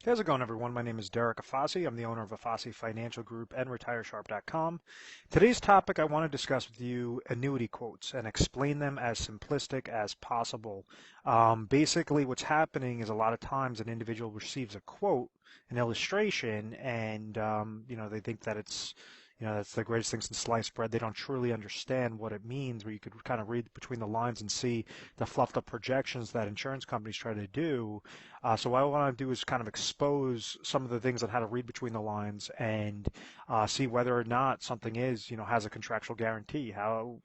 How's it going, everyone? My name is Derek Afasi. I'm the owner of Afasi Financial Group and RetireSharp.com. Today's topic, I want to discuss with you annuity quotes and explain them as simplistic as possible. Basically, what's happening is a lot of times an individual receives a quote, an illustration, and they think that that's the greatest thing since sliced bread. They don't truly understand what it means, where you could kind of read between the lines and see the fluffed up projections that insurance companies try to do. So what I want to do is kind of expose some of the things on how to read between the lines and see whether or not something has a contractual guarantee, how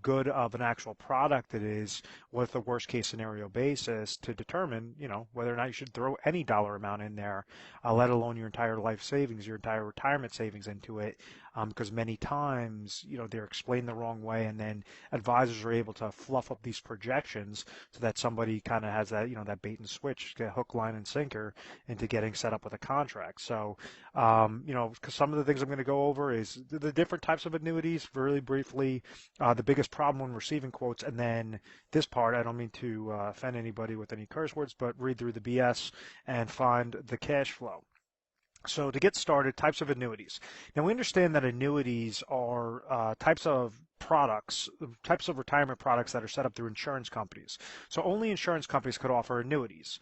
good of an actual product it is with a worst case scenario basis to determine, whether or not you should throw any dollar amount in there, let alone your entire life savings, your entire retirement savings into it, because many times, they're explained the wrong way, and then advisors are able to fluff up these projections so that somebody kind of has that bait and switch, get hook, line, and sinker into getting set up with a contract. So, because some of the things I'm going to go over is the different types of annuities, really briefly, the biggest problem when receiving quotes, and then this part, I don't mean to offend anybody with any curse words, but read through the BS and find the cash flow. So to get started, types of annuities. Now we understand that annuities are types of retirement products that are set up through insurance companies. So only insurance companies could offer annuities.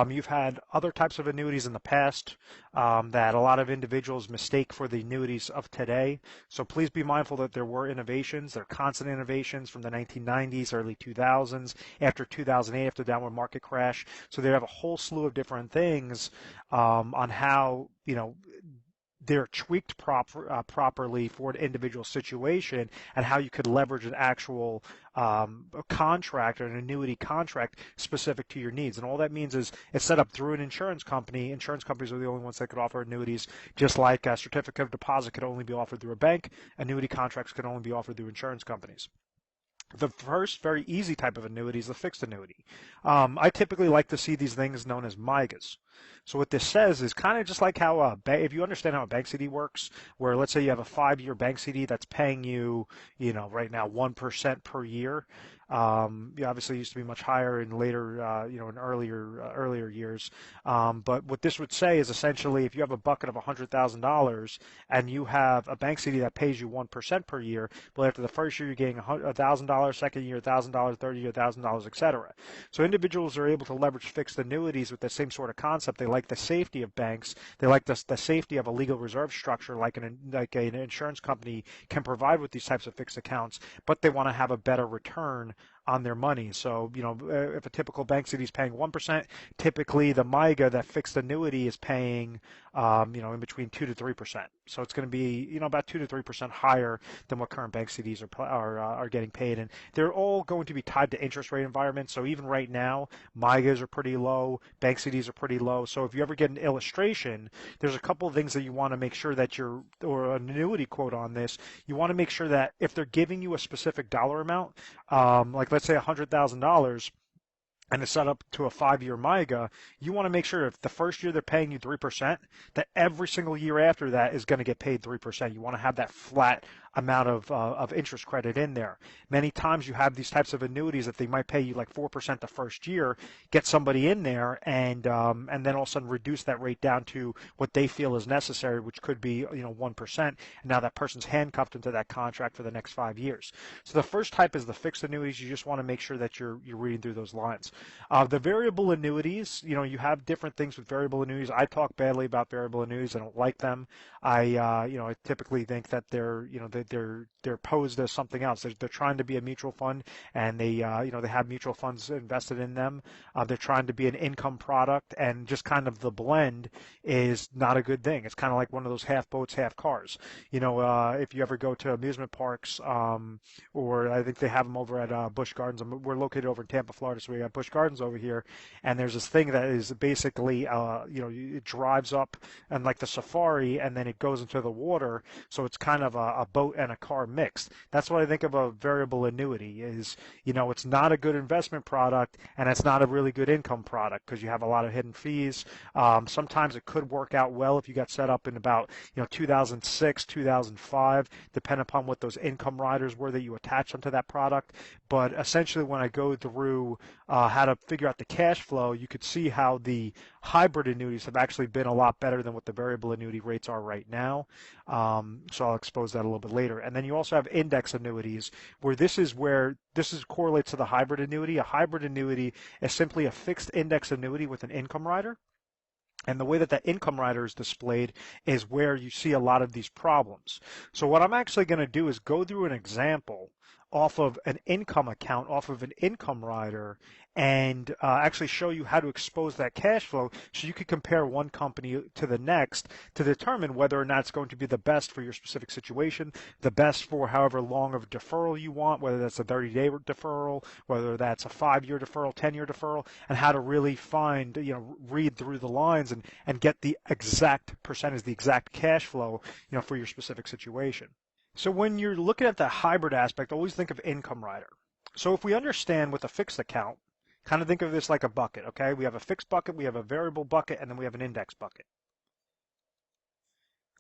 You've had other types of annuities in the past that a lot of individuals mistake for the annuities of today. So please be mindful that there were innovations. There are constant innovations from the 1990s, early 2000s, after 2008, after the downward market crash. So they have a whole slew of different things on how they're tweaked properly for an individual situation, and how you could leverage an actual contract or an annuity contract specific to your needs. And all that means is it's set up through an insurance company. Insurance companies are the only ones that could offer annuities, just like a certificate of deposit could only be offered through a bank. Annuity contracts could only be offered through insurance companies. The first very easy type of annuity is the fixed annuity. I typically like to see these things known as MYGAs. So what this says is kind of just like how if you understand how a bank CD works, where let's say you have a 5-year bank CD that's paying you, right now 1% per year. Obviously, it used to be much higher in later, in earlier years. But what this would say is essentially, if you have a bucket of $100,000 and you have a bank CD that pays you 1% per year, well, after the first year you're getting $1,000, second year $1,000, third year $1,000, etc. So individuals are able to leverage fixed annuities with the same sort of concept. They like the safety of banks. They like the safety of a legal reserve structure like an insurance company can provide with these types of fixed accounts, but they want to have a better return on their money. So, if a typical bank CD is paying 1%, typically the MYGA, that fixed annuity, is paying, in between 2 to 3%. So it's going to be, about 2 to 3% higher than what current bank CDs are getting paid. And they're all going to be tied to interest rate environments. So even right now, MYGAs are pretty low, bank CDs are pretty low. So if you ever get an illustration, there's a couple of things that you want to make sure that or an annuity quote on this, you want to make sure that if they're giving you a specific dollar amount, like let's say $100,000, and it's set up to a 5-year MYGA, you want to make sure if the first year they're paying you 3%, that every single year after that is going to get paid 3%. You want to have that flat amount of interest credit in there. Many times you have these types of annuities that they might pay you like 4% the first year, get somebody in there, and then all of a sudden reduce that rate down to what they feel is necessary, which could be 1%. And now that person's handcuffed into that contract for the next 5 years. So the first type is the fixed annuities. You just want to make sure that you're reading through those lines. The variable annuities, you have different things with variable annuities. I talk badly about variable annuities. I don't like them. I typically think that they're posed as something else. They're trying to be a mutual fund, and they have mutual funds invested in them. They're trying to be an income product, and just kind of the blend is not a good thing. It's kind of like one of those half boats, half cars. If you ever go to amusement parks, or I think they have them over at Busch Gardens. We're located over in Tampa, Florida, so we got Busch Gardens over here, and there's this thing that is basically, it drives up and like the safari, and then it goes into the water. So it's kind of a boat and a car mixed. That's what I think of a variable annuity is, it's not a good investment product and it's not a really good income product because you have a lot of hidden fees. Sometimes it could work out well if you got set up in about, 2006, 2005, depending upon what those income riders were that you attach onto that product. But essentially when I go through how to figure out the cash flow, you could see how the hybrid annuities have actually been a lot better than what the variable annuity rates are right now. So I'll expose that a little bit later. And then you also have index annuities, where this correlates to the hybrid annuity. A hybrid annuity is simply a fixed index annuity with an income rider. And the way that that income rider is displayed is where you see a lot of these problems. So what I'm actually going to do is go through an example off of an income account, off of an income rider, and actually show you how to expose that cash flow so you could compare one company to the next to determine whether or not it's going to be the best for your specific situation, the best for however long of a deferral you want, whether that's a 30-day deferral, whether that's a 5-year deferral, 10-year deferral, and how to really find, read through the lines and get the exact percentage, the exact cash flow, for your specific situation. So when you're looking at the hybrid aspect, always think of income rider. So if we understand with a fixed account, kind of think of this like a bucket, okay? We have a fixed bucket, we have a variable bucket, and then we have an index bucket.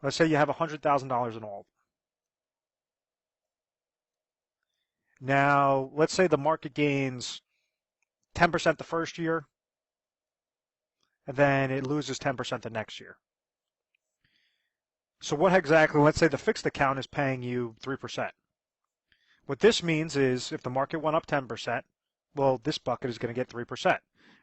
Let's say you have $100,000 in all of them. Now, let's say the market gains 10% the first year, and then it loses 10% the next year. So what exactly, let's say the fixed account is paying you 3%. What this means is if the market went up 10%, well, this bucket is going to get 3%.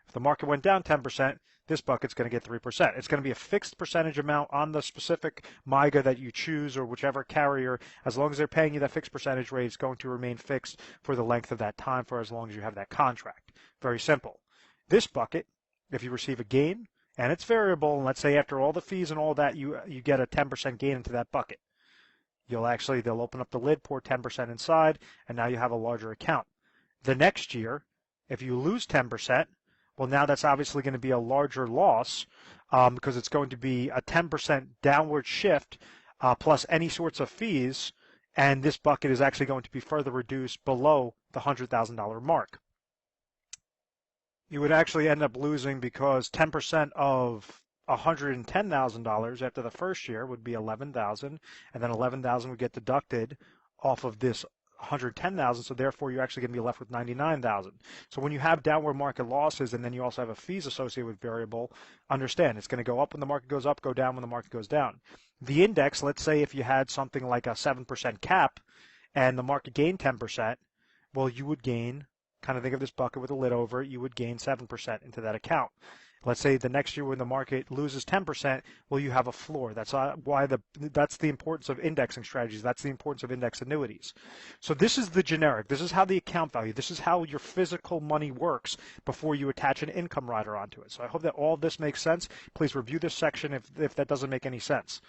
If the market went down 10%, this bucket's going to get 3%. It's going to be a fixed percentage amount on the specific MYGA that you choose or whichever carrier. As long as they're paying you that fixed percentage rate, it's going to remain fixed for the length of that time for as long as you have that contract. Very simple. This bucket, if you receive a gain, and it's variable, and let's say after all the fees and all that, you get a 10% gain into that bucket. They'll open up the lid, pour 10% inside, and now you have a larger account. The next year, if you lose 10%, well, now that's obviously going to be a larger loss because it's going to be a 10% downward shift plus any sorts of fees, and this bucket is actually going to be further reduced below the $100,000 mark. You would actually end up losing because 10% of $110,000 after the first year would be $11,000, and then $11,000 would get deducted off of this $110,000, so therefore you're actually going to be left with $99,000. So when you have downward market losses and then you also have a fees associated with variable, understand it's going to go up when the market goes up, go down when the market goes down. The index, let's say if you had something like a 7% cap and the market gained 10%, well, you would gain, kind of think of this bucket with a lid over it, you would gain 7% into that account. Let's say the next year when the market loses 10%, well, you have a floor. That's the importance of indexing strategies. That's the importance of index annuities. So this is the generic. This is how the account value, this is how your physical money works before you attach an income rider onto it. So I hope that all of this makes sense. Please review this section if that doesn't make any sense.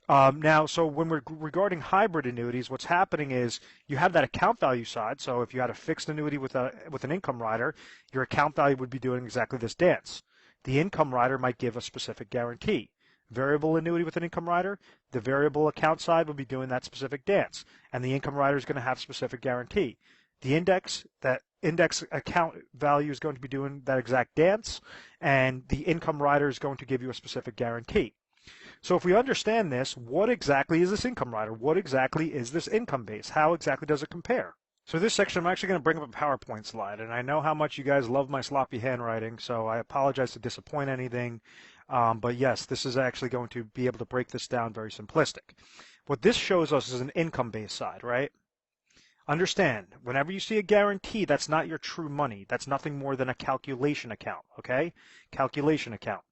Now, so when we're regarding hybrid annuities, what's happening is you have that account value side. So if you had a fixed annuity with an income rider, your account value would be doing exactly this dance. The income rider might give a specific guarantee. Variable annuity with an income rider, the variable account side will be doing that specific dance, and the income rider is going to have specific guarantee. That index account value is going to be doing that exact dance, and the income rider is going to give you a specific guarantee. So if we understand this, what exactly is this income rider? What exactly is this income base? How exactly does it compare? So this section, I'm actually going to bring up a PowerPoint slide, and I know how much you guys love my sloppy handwriting, so I apologize to disappoint anything, but yes, this is actually going to be able to break this down very simplistic. What this shows us is an income-based side, right? Understand, whenever you see a guarantee, that's not your true money. That's nothing more than a calculation account, okay? Calculation account.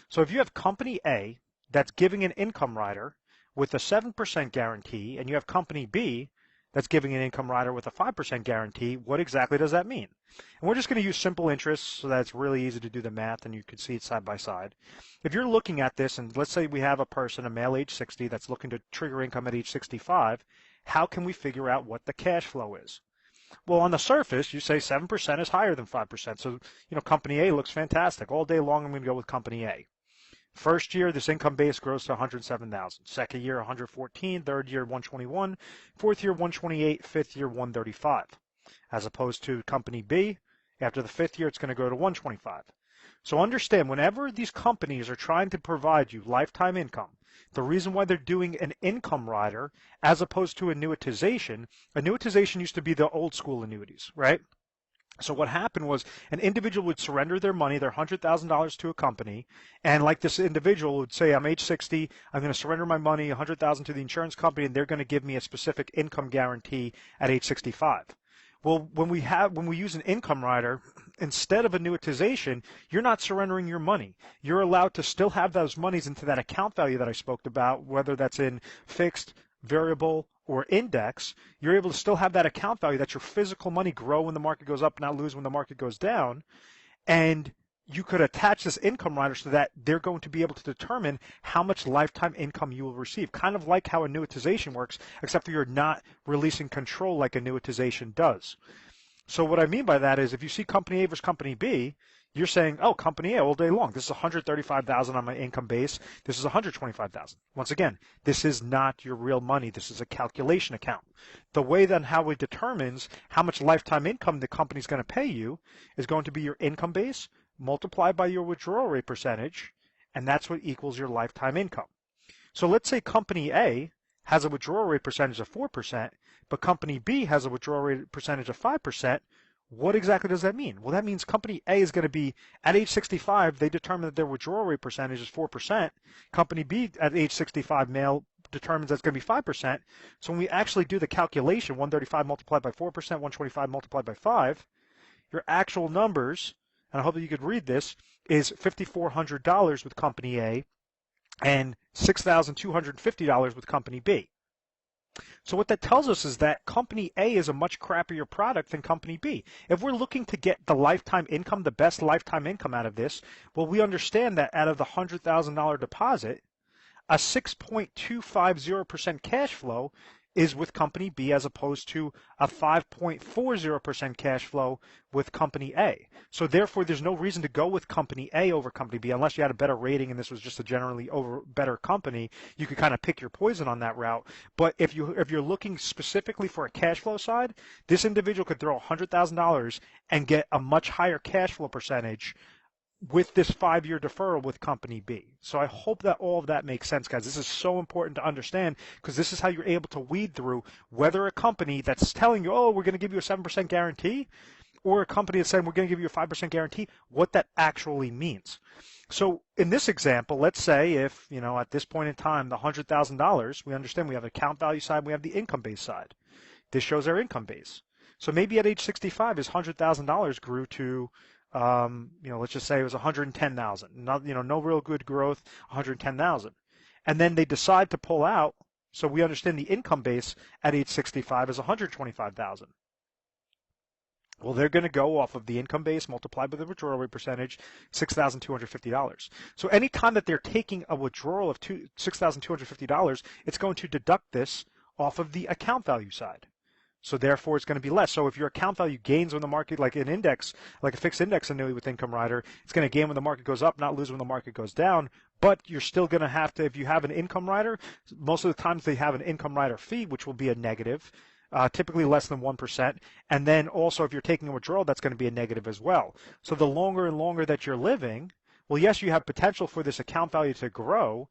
So if you have company A that's giving an income rider with a 7% guarantee, and you have company B that's giving an income rider with a 5% guarantee, what exactly does that mean? And we're just going to use simple interest so that it's really easy to do the math and you can see it side by side. If you're looking at this, and let's say we have a person, a male age 60, that's looking to trigger income at age 65, how can we figure out what the cash flow is? Well, on the surface, you say 7% is higher than 5%. So, company A looks fantastic. All day long, I'm going to go with company A. First year, this income base grows to 107,000. Second year, 114. Third year, 121. Fourth year, 128. Fifth year, 135. As opposed to company B, after the fifth year, it's going to go to 125. So understand, whenever these companies are trying to provide you lifetime income, the reason why they're doing an income rider as opposed to annuitization used to be the old school annuities, right? So what happened was an individual would surrender their money, their $100,000 to a company, and like this individual would say, I'm age 60, I'm going to surrender my money, $100,000 to the insurance company, and they're going to give me a specific income guarantee at age 65. Well, when we use an income rider, instead of annuitization, you're not surrendering your money. You're allowed to still have those monies into that account value that I spoke about, whether that's in fixed, variable, or index. You're able to still have that account value, that's your physical money, grow when the market goes up, not lose when the market goes down. And you could attach this income rider so that they're going to be able to determine how much lifetime income you will receive, kind of like how annuitization works, except that you're not releasing control like annuitization does. So what I mean by that is if you see company A versus company B, you're saying, oh, company A all day long. This is 135,000 on my income base. This is 125,000. Once again, this is not your real money. This is a calculation account. The way then how it determines how much lifetime income the company's going to pay you is going to be your income base multiplied by your withdrawal rate percentage, and that's what equals your lifetime income. So let's say company A has a withdrawal rate percentage of 4%, but company B has a withdrawal rate percentage of 5%. What exactly does that mean? Well, that means company A is going to be, at age 65, they determine that their withdrawal rate percentage is 4%. Company B at age 65, male, determines that's going to be 5%. So when we actually do the calculation, 135 multiplied by 4%, 125 multiplied by 5, your actual numbers, and I hope that you could read this, is $5,400 with company A and $6,250 with company B. So what that tells us is that company A is a much crappier product than company B. If we're looking to get the lifetime income, the best lifetime income out of this, well, we understand that out of the $100,000 deposit, a 6.250% cash flow is with company B as opposed to a 5.40% cash flow with company A. So therefore, there's no reason to go with company A over company B unless you had a better rating and this was just a generally better company. You could kind of pick your poison on that route. But if you're looking specifically for a cash flow side, this individual could throw $100,000 and get a much higher cash flow percentage with this 5-year deferral with company B. So I hope that all of that makes sense, guys. This is so important to understand because this is how you're able to weed through whether a company that's telling you, oh, we're going to give you a 7% guarantee, or a company that's saying we're going to give you a 5% guarantee, what that actually means. So in this example, let's say if, at this point in time, the $100,000, we understand we have the account value side, we have the income base side. This shows our income base. So maybe at age 65, his $100,000 grew to let's just say it was 110,000. No real good growth, 110,000. And then they decide to pull out. So we understand the income base at age 65 is 125,000. Well, they're going to go off of the income base multiplied by the withdrawal rate percentage, $6,250. So anytime that they're taking a withdrawal of $6,250, it's going to deduct this off of the account value side. So therefore, it's going to be less. So if your account value gains when the market, like an index, like a fixed index annuity with income rider, it's going to gain when the market goes up, not lose when the market goes down. But you're still going to have to, if you have an income rider, most of the times they have an income rider fee, which will be a negative, typically less than 1%. And then also, if you're taking a withdrawal, that's going to be a negative as well. So the longer and longer that you're living, well, yes, you have potential for this account value to grow.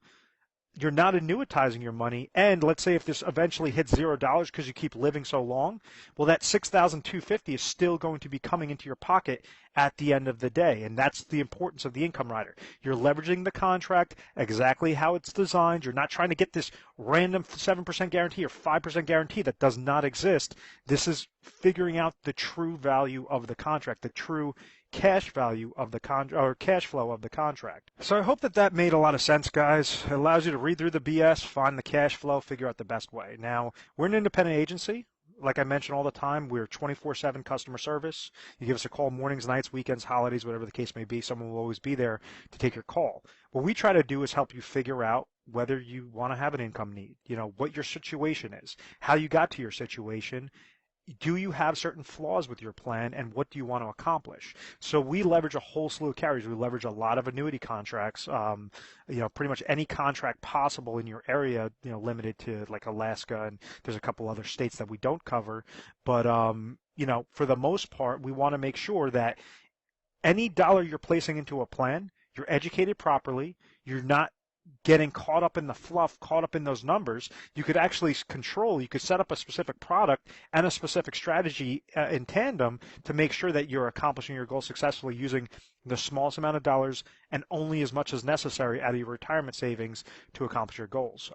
You're not annuitizing your money, and let's say if this eventually hits $0 because you keep living so long, well, that $6,250 is still going to be coming into your pocket at the end of the day, and that's the importance of the income rider. You're leveraging the contract exactly how it's designed. You're not trying to get this random 7% guarantee or 5% guarantee that does not exist. This is figuring out the true value of the contract, the true cash value of the or cash flow of the contract. So I hope that made a lot of sense, guys. It allows you to read through the BS, find the cash flow, figure out the best way. Now, we're an independent agency. Like I mentioned all the time, we're 24/7 customer service. You give us a call mornings, nights, weekends, holidays, whatever the case may be. Someone will always be there to take your call. What we try to do is help you figure out whether you want to have an income need, what your situation is, how you got to your situation, do you have certain flaws with your plan, and what do you want to accomplish? So we leverage a whole slew of carriers. We leverage a lot of annuity contracts, pretty much any contract possible in your area, limited to like Alaska, and there's a couple other states that we don't cover. But, for the most part, we want to make sure that any dollar you're placing into a plan, you're educated properly, you're not getting caught up in the fluff, caught up in those numbers. You could actually control, you could set up a specific product and a specific strategy in tandem to make sure that you're accomplishing your goal successfully using the smallest amount of dollars and only as much as necessary out of your retirement savings to accomplish your goals.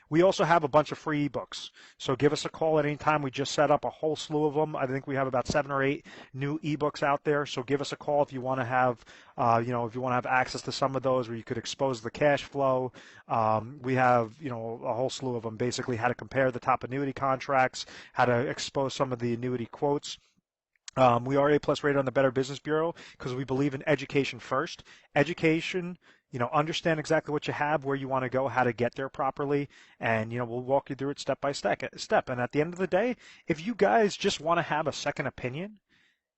We also have a bunch of free ebooks. So give us a call at any time. We just set up a whole slew of them. I think we have about 7 or 8 new ebooks out there. So give us a call if you want to have, if you want to have access to some of those where you could expose the cash flow. We have, a whole slew of them, basically how to compare the top annuity contracts, how to expose some of the annuity quotes. We are A+ rated on the Better Business Bureau because we believe in education first. Education, understand exactly what you have, where you want to go, how to get there properly, and, we'll walk you through it step by step. And at the end of the day, if you guys just want to have a second opinion,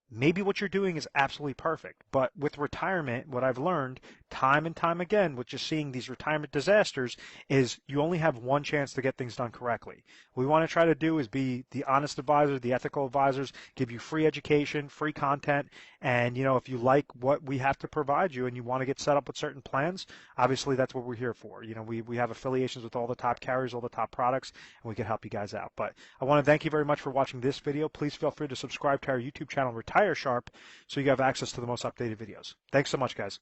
maybe what you're doing is absolutely perfect. But with retirement, what I've learned time and time again with just seeing these retirement disasters is you only have one chance to get things done correctly. What we want to try to do is be the honest advisors, the ethical advisors, give you free education, free content, and if you like what we have to provide you and you want to get set up with certain plans, obviously that's what we're here for. We have affiliations with all the top carriers, all the top products, and we can help you guys out. But I want to thank you very much for watching this video. Please feel free to subscribe to our YouTube channel, Retire Sharp, so you have access to the most updated videos. Thanks so much, guys.